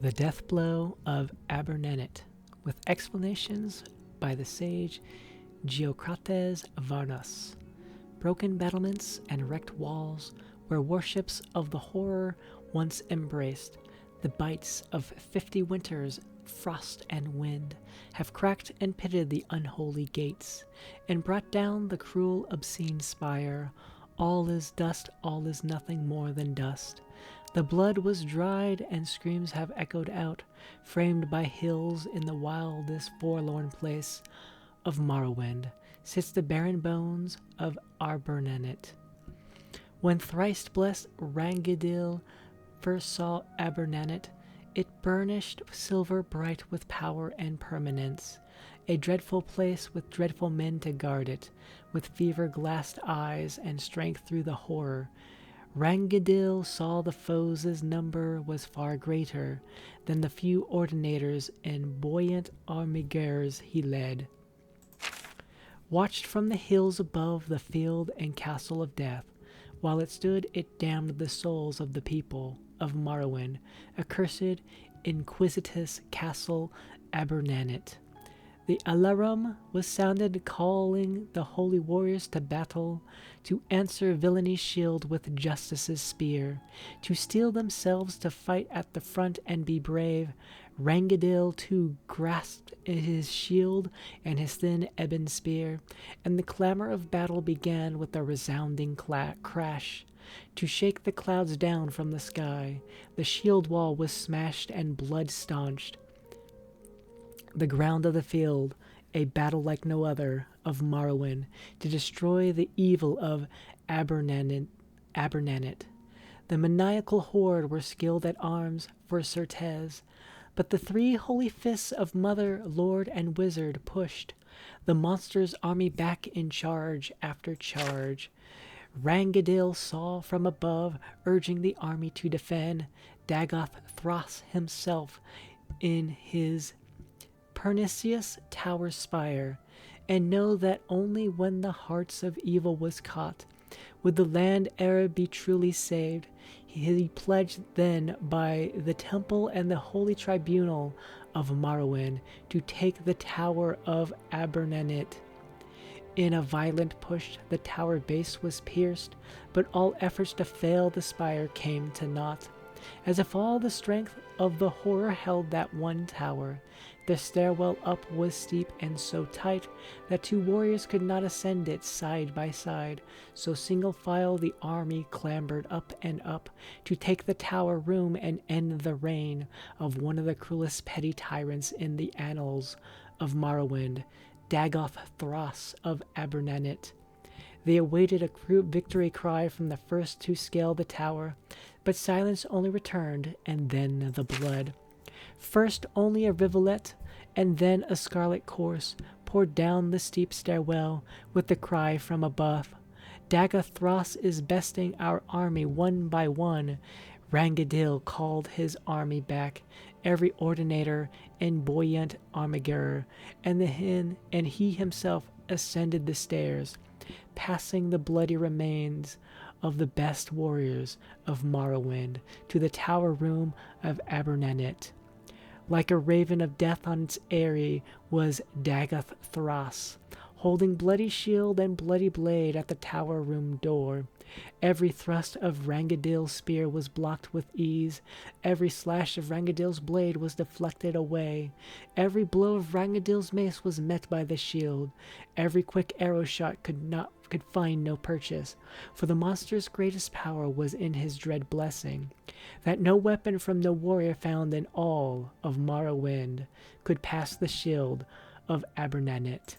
The Death Blow of Abernanit, with explanations by the sage Geocrates Varnas. Broken battlements and wrecked walls, where warships of the horror once embraced, the bites of 50 winters, frost and wind, have cracked and pitted the unholy gates, and brought down the cruel obscene spire. All is dust, all is nothing more than dust. The blood was dried, and screams have echoed out, framed by hills in the wildest forlorn place of Morrowind, sits the barren bones of Abernanit. When thrice blessed Rangadil first saw Abernanit, it burnished silver bright with power and permanence, a dreadful place with dreadful men to guard it, with fever-glassed eyes and strength through the horror. Rangadil saw the foes' number was far greater than the few ordinators and buoyant armigers he led. Watched from the hills above the field and castle of death, while it stood it damned the souls of the people of Morrowind, accursed, inquisitous castle Abernanit. The alarum was sounded, calling the holy warriors to battle, to answer villainy shield with justice's spear, to steel themselves to fight at the front and be brave. Rangadil too grasped his shield and his thin ebon spear, and the clamor of battle began with a resounding crash. To shake the clouds down from the sky, the shield wall was smashed and blood staunched. The ground of the field, a battle like no other, of Morrowind, to destroy the evil of Abernanit. The maniacal horde were skilled at arms, for certes, but the three holy fists of Mother, Lord, and Wizard pushed the monster's army back in charge after charge. Rangadil saw from above, urging the army to defend, Dagoth Thras himself in his pernicious tower spire, and know that only when the hearts of evil was caught would the land e'er be truly saved. He pledged then by the temple and the holy tribunal of Morrowind to take the tower of Abernanit. In a violent push, the tower base was pierced, but all efforts to fail the spire came to naught. As if all the strength of the horror held that one tower, the stairwell up was steep and so tight that two warriors could not ascend it side by side, so single file the army clambered up and up to take the tower room and end the reign of one of the cruelest petty tyrants in the annals of Morrowind, Dagoth Thras of Abernanit. They awaited a victory cry from the first to scale the tower, but silence only returned, and then the blood. First only a rivulet, and then a scarlet course poured down the steep stairwell with the cry from above, Dagoth Thras is besting our army one by one. Rangadil called his army back, every ordinator and buoyant armiger, and he himself ascended the stairs, passing the bloody remains of the best warriors of Morrowind to the tower room of Abernanit. Like a raven of death on its eyrie was Dagoth Thras, holding bloody shield and bloody blade at the tower room door. Every thrust of Rangadil's spear was blocked with ease. Every slash of Rangadil's blade was deflected away. Every blow of Rangadil's mace was met by the shield. Every quick arrow shot could find no purchase, for the monster's greatest power was in his dread blessing, that no weapon from no warrior found in all of Morrowind could pass the shield of Abernanit.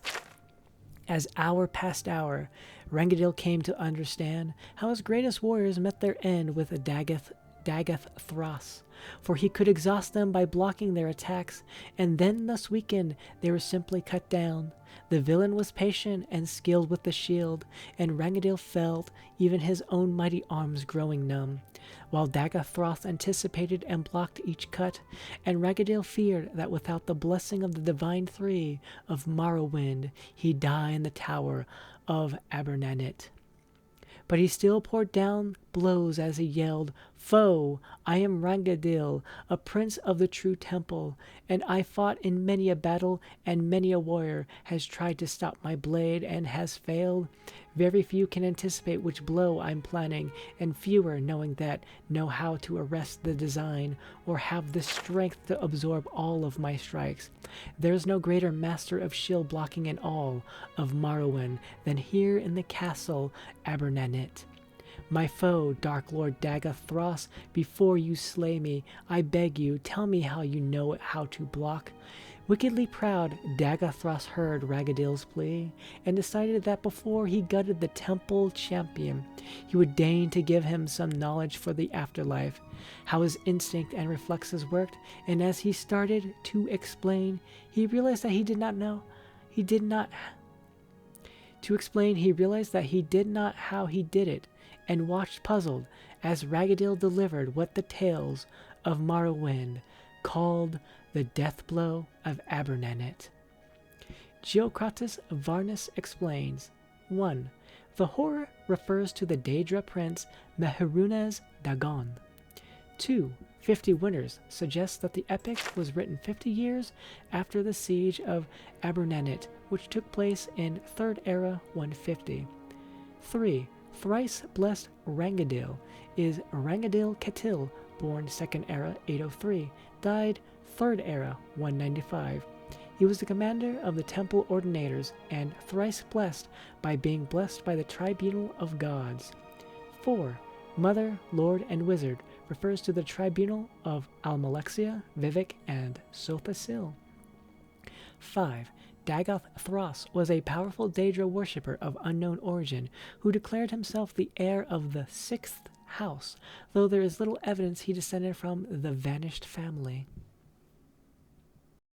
As hour passed hour, Rangadil came to understand how his greatest warriors met their end with Dagoth Thras, for he could exhaust them by blocking their attacks, and then thus weakened, they were simply cut down. The villain was patient and skilled with the shield, and Rangadil felt even his own mighty arms growing numb, while Dagoth Thras anticipated and blocked each cut, and Rangadil feared that without the blessing of the Divine Three of Morrowind, he'd die in the tower of Abernanit. but he still poured down blows as he yelled, "Foe, I am Rangadil, a prince of the true temple, and I fought in many a battle, and many a warrior has tried to stop my blade and has failed. Very few can anticipate which blow I'm planning, and fewer, knowing that, know how to arrest the design, or have the strength to absorb all of my strikes. There's no greater master of shield blocking in all of Morrowind than here in the castle Abernanit. My foe, Dark Lord Dagathros, before you slay me, I beg you, tell me how you know how to block." Wickedly proud, Dagathros heard Ragadil's plea, and decided that before he gutted the temple champion, he would deign to give him some knowledge for the afterlife, how his instinct and reflexes worked, and as he started to explain, he realized that he did not how he did it, and watched puzzled as Ragadil delivered what the tales of Morrowind called the Death Blow of Abernanit. Geocrates Varnus explains. 1. The horror refers to the Daedra prince Mehrunes Dagon. 2. 50 Winters suggests that the epic was written 50 years after the siege of Abernanit, which took place in 3rd Era 150. 3. Thrice blessed Rangadil is Rangadil Ketil, born 2nd Era 803, died 3rd Era 195. He was the commander of the Temple Ordinators and thrice blessed by being blessed by the Tribunal of Gods. 4. Mother, Lord, and Wizard refers to the Tribunal of Almalexia, Vivek, and Sothasil. 5. Dagoth Thros was a powerful Daedra worshipper of unknown origin who declared himself the heir of the 6th house, though there is little evidence he descended from the vanished family.